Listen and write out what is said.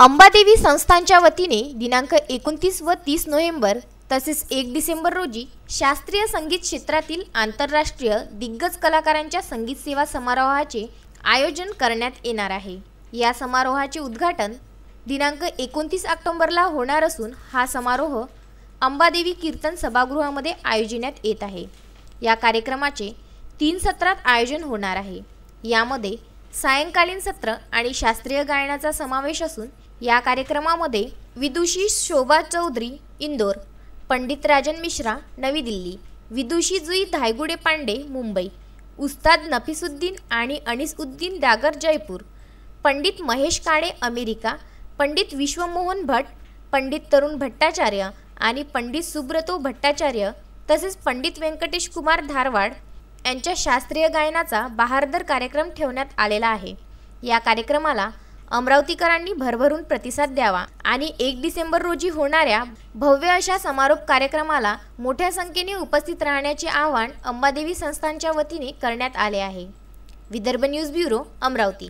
अंबादेवी संस्थानच्या वतीने दिनांक 29 व 30 नोव्हेंबर तसेच 1 डिसेंबर रोजी शास्त्रीय संगीत क्षेत्रातील आंतरराष्ट्रीय दिग्गज कलाकारांच्या संगीत सेवा समारोहाचे आयोजन करण्यात येणार आहे। या समारोहाचे उद्घाटन दिनांक 29 ऑक्टोबरला होणार असून हा समारोह अंबादेवी कीर्तन सभागृहामध्ये आयोजण्यात येत आहे। या कार्यक्रमाचे 3 सत्रात आयोजन होणार आहे। यामध्ये सायंकालीन सत्र आणि शास्त्रीय गायनाचा समावेश असून या कार्यक्रमामध्ये विदुषी शोभा चौधरी इंदोर, पंडित राजन मिश्रा नवी दिल्ली, विदुषी जुई धायगुडे पांडे मुंबई, उस्ताद नफीसुद्दीन आणि अनीसउद्दीन डागर जयपूर, पंडित महेश काळे अमेरिका, पंडित विश्वमोहन भट, पंडित तरुण भट्टाचार्य आणि पंडित सुब्रतो भट्टाचार्य तसेच पंडित व्यंकटेश कुमार धारवाड यांच्या शास्त्रीय गायनाचा बहारदार कार्यक्रम ठेवण्यात आलेला आहे। या कार्यक्रमाला अमरावतीकरांनी भरभरून प्रतिसाद द्यावा आणि 1 डिसेंबर रोजी होणाऱ्या भव्य अशा समारोप कार्यक्रमाला मोठ्या संख्येने उपस्थित राहण्याचे आवाहन अंबादेवी संस्थानच्या वतीने करण्यात आले आहे। Vidarbha news bureau, Amravati.